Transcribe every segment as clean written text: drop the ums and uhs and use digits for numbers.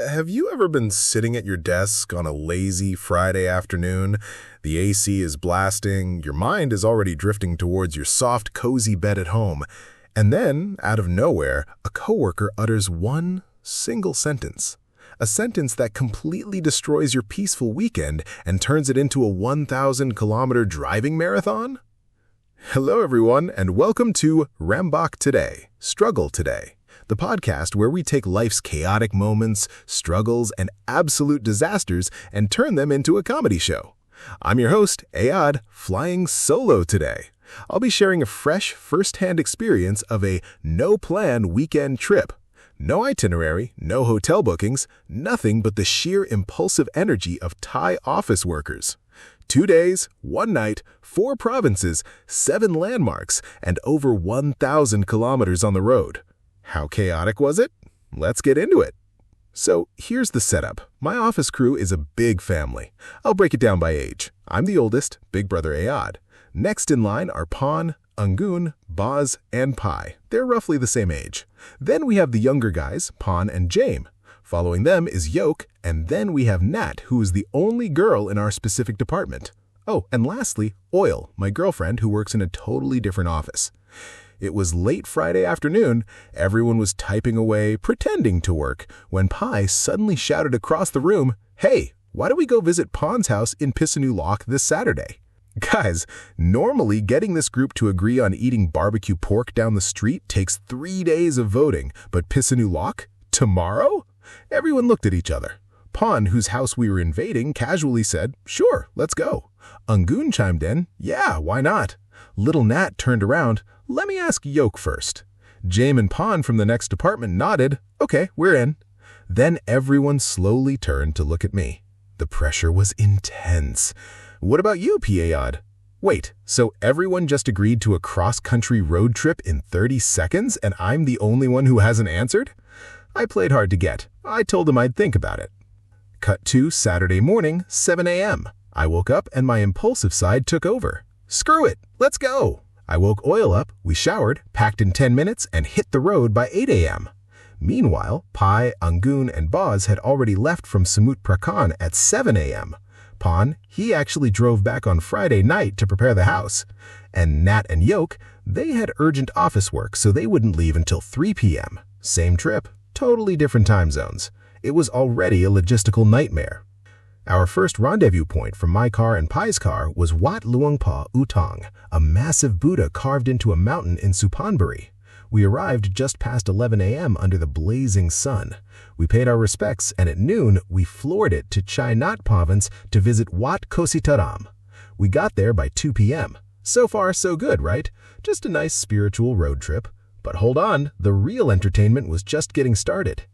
Have you ever been sitting at your desk on a lazy Friday afternoon? The AC is blasting, your mind is already drifting towards your soft, cozy bed at home, and then, out of nowhere, a coworker utters one single sentence. A sentence that completely destroys your peaceful weekend and turns it into a 1,000-kilometer driving marathon? Hello, everyone, and welcome to Rambak Today, Struggle Today, the podcast where we take life's chaotic moments, struggles, and absolute disasters and turn them into a comedy show. I'm your host, Ayad, flying solo today. I'll be sharing a fresh, first-hand experience of a no-plan weekend trip. No itinerary, no hotel bookings, nothing but the sheer impulsive energy of Thai office workers. 2 days, 1 night, 4 provinces, 7 landmarks, and over 1,000 kilometers on the road. How chaotic was it? Let's get into it. So here's the setup. My office crew is a big family. I'll break it down by age. I'm the oldest, big brother Ayad. Next in line are Pan, Angun, Boz, and Pai. They're roughly the same age. Then we have the younger guys, Pan and Jame. Following them is Yoke, and then we have Nat, who is the only girl in our specific department. Oh, and lastly, Oil, my girlfriend who works in a totally different office. It was late Friday afternoon. Everyone was typing away, pretending to work, when Pai suddenly shouted across the room, "Hey, why don't we go visit Pan's house in Pisanu Lock this Saturday?" Guys, normally getting this group to agree on eating barbecue pork down the street takes 3 days of voting, but Pisanu Lock? Tomorrow? Everyone looked at each other. Pan, whose house we were invading, casually said, "Sure, let's go." Angun chimed in, "Yeah, why not?" Little Nat turned around, "Let me ask Yoke first." Jame and Pan from the next department nodded, "Okay, we're in." Then everyone slowly turned to look at me. The pressure was intense. "What about you, Payad?" Wait, so everyone just agreed to a cross-country road trip in 30 seconds and I'm the only one who hasn't answered? I played hard to get. I told him I'd think about it. Cut to Saturday morning, 7 a.m. I woke up and my impulsive side took over. Screw it, let's go. I woke Oil up, we showered, packed in 10 minutes, and hit the road by 8 a.m. Meanwhile, Pai, Angun, and Boz had already left from Samut Prakan at 7 a.m. Pan, he actually drove back on Friday night to prepare the house. And Nat and Yoke, they had urgent office work, so they wouldn't leave until 3 p.m. Same trip, totally different time zones. It was already a logistical nightmare. Our first rendezvous point from my car and Pai's car was Wat Luangpa Utang, a massive Buddha carved into a mountain in Suphanburi. We arrived just past 11 a.m. under the blazing sun. We paid our respects, and at noon, we floored it to Chai Nat province to visit Wat Kositaram. We got there by 2 p.m. So far, so good, right? Just a nice spiritual road trip. But hold on, the real entertainment was just getting started.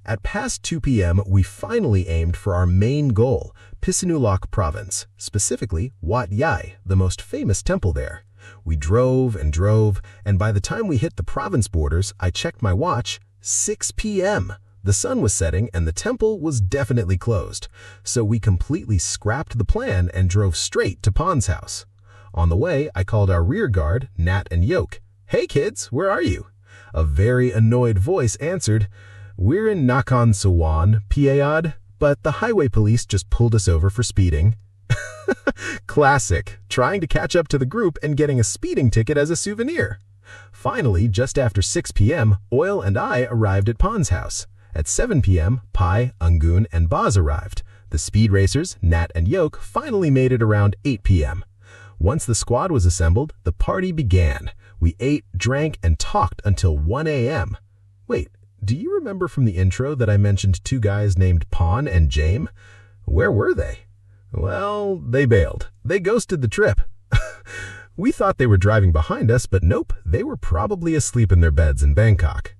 At past 2 p.m., we finally aimed for our main goal, Pisanulok province, specifically Wat Yai, the most famous temple there. We drove, and by the time we hit the province borders, I checked my watch, 6 p.m. The sun was setting and the temple was definitely closed, so we completely scrapped the plan and drove straight to Pan's house. On the way, I called our rear guard, Nat and Yoke. "Hey kids, where are you?" A very annoyed voice answered, "We're in Nakhon Sawan, Payad, but the highway police just pulled us over for speeding." Classic, trying to catch up to the group and getting a speeding ticket as a souvenir. Finally, just after 6 p.m., Oil and I arrived at Pan's house. At 7 p.m., Pai, Angun, and Boz arrived. The speed racers, Nat and Yoke, finally made it around 8 p.m. Once the squad was assembled, the party began. We ate, drank, and talked until 1 a.m. Wait, do you remember from the intro that I mentioned 2 guys named Pan and Jame? Where were they? Well, they bailed. They ghosted the trip. We thought they were driving behind us, but nope, they were probably asleep in their beds in Bangkok.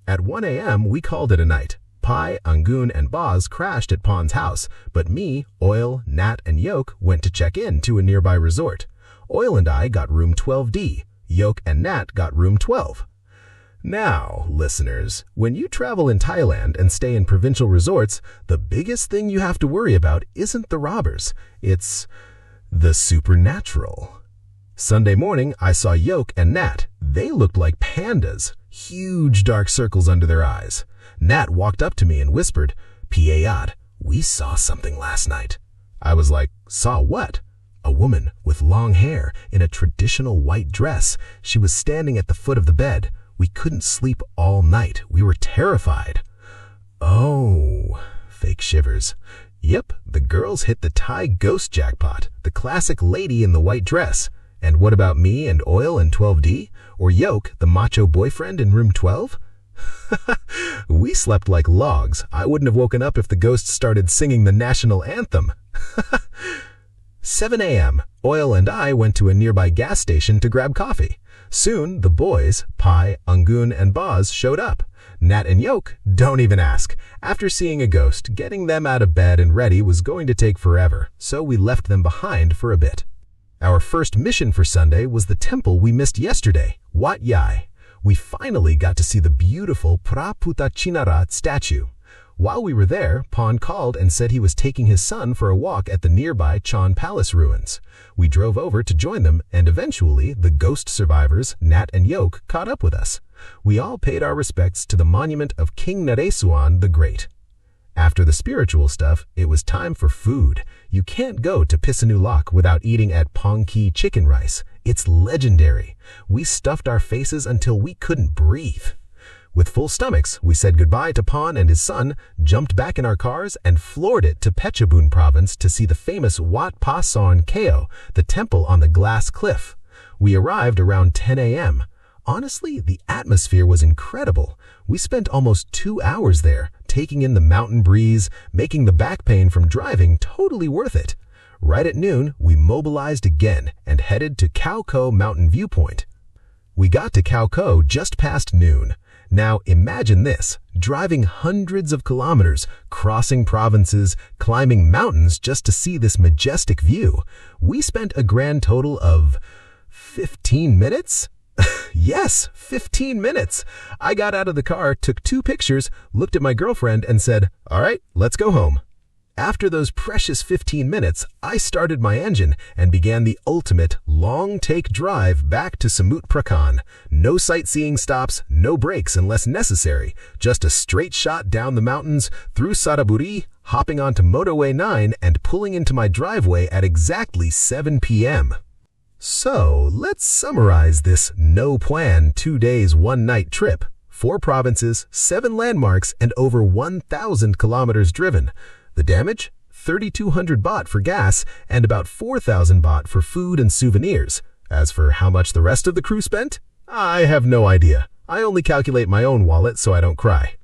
At 1 a.m., we called it a night. Pai, Angun, and Boz crashed at Pan's house, but me, Oil, Nat, and Yoke went to check in to a nearby resort. Oil and I got room 12D. Yoke and Nat got room 12. Now, listeners, when you travel in Thailand and stay in provincial resorts, the biggest thing you have to worry about isn't the robbers. It's the supernatural. Sunday morning, I saw Yoke and Nat. They looked like pandas, huge dark circles under their eyes. Nat walked up to me and whispered, Payad, we saw something last night. I was like, saw what? A woman with long hair in a traditional white dress. She was standing at the foot of the bed. We couldn't sleep all night. We were terrified. Oh, fake shivers. Yep, the girls hit the Thai ghost jackpot, the classic lady in the white dress. And what about me and Oil in 12D? Or Yoke, the macho boyfriend in room 12? We slept like logs. I wouldn't have woken up if the ghosts started singing the national anthem. 7 a.m. Oil and I went to a nearby gas station to grab coffee. Soon, the boys, Pai, Angun, and Boz showed up. Nat and Yoke, don't even ask. After seeing a ghost, getting them out of bed and ready was going to take forever, so we left them behind for a bit. Our first mission for Sunday was the temple we missed yesterday, Wat Yai. We finally got to see the beautiful Praputachinarat statue. While we were there, Pon called and said he was taking his son for a walk at the nearby Chan Palace ruins. We drove over to join them, and eventually the ghost survivors, Nat and Yoke, caught up with us. We all paid our respects to the monument of King Naresuan the Great. After the spiritual stuff, it was time for food. You can't go to Pisanulak without eating at Pongki chicken rice. It's legendary. We stuffed our faces until we couldn't breathe. With full stomachs, we said goodbye to Pon and his son, jumped back in our cars, and floored it to Phetchabun province to see the famous Wat Pa Sawn Keo, the temple on the glass cliff. We arrived around 10 a.m. Honestly, the atmosphere was incredible. We spent almost 2 hours there, taking in the mountain breeze, making the back pain from driving totally worth it. Right at noon, we mobilized again and headed to Khao Ko Mountain Viewpoint. We got to Khao Ko just past noon. Now imagine this, driving hundreds of kilometers, crossing provinces, climbing mountains just to see this majestic view. We spent a grand total of 15 minutes? Yes, 15 minutes. I got out of the car, took 2 pictures, looked at my girlfriend and said, "All right, let's go home." After those precious 15 minutes, I started my engine and began the ultimate long-take drive back to Samut Prakan. No sightseeing stops, no breaks unless necessary, just a straight shot down the mountains, through Saraburi, hopping onto Motorway 9 and pulling into my driveway at exactly 7 p.m. So, let's summarize this no-plan 2 days, 1 night trip. 4 provinces, 7 landmarks, and over 1,000 kilometers driven. The damage? 3,200 baht for gas and about 4,000 baht for food and souvenirs. As for how much the rest of the crew spent? I have no idea. I only calculate my own wallet so I don't cry.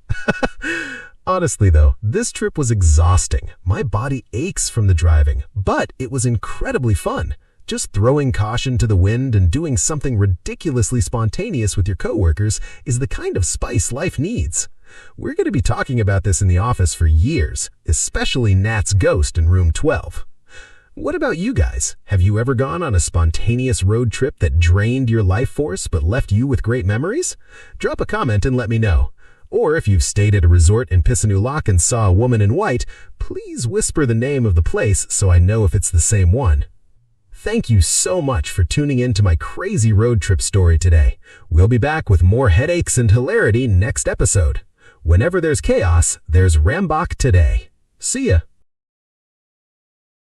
Honestly though, this trip was exhausting. My body aches from the driving, but it was incredibly fun. Just throwing caution to the wind and doing something ridiculously spontaneous with your coworkers is the kind of spice life needs. We're going to be talking about this in the office for years, especially Nat's ghost in room 12. What about you guys? Have you ever gone on a spontaneous road trip that drained your life force but left you with great memories? Drop a comment and let me know. Or if you've stayed at a resort in Pisanulak and saw a woman in white, please whisper the name of the place so I know if it's the same one. Thank you so much for tuning in to my crazy road trip story today. We'll be back with more headaches and hilarity next episode. Whenever there's chaos, there's Rambak Today. See ya!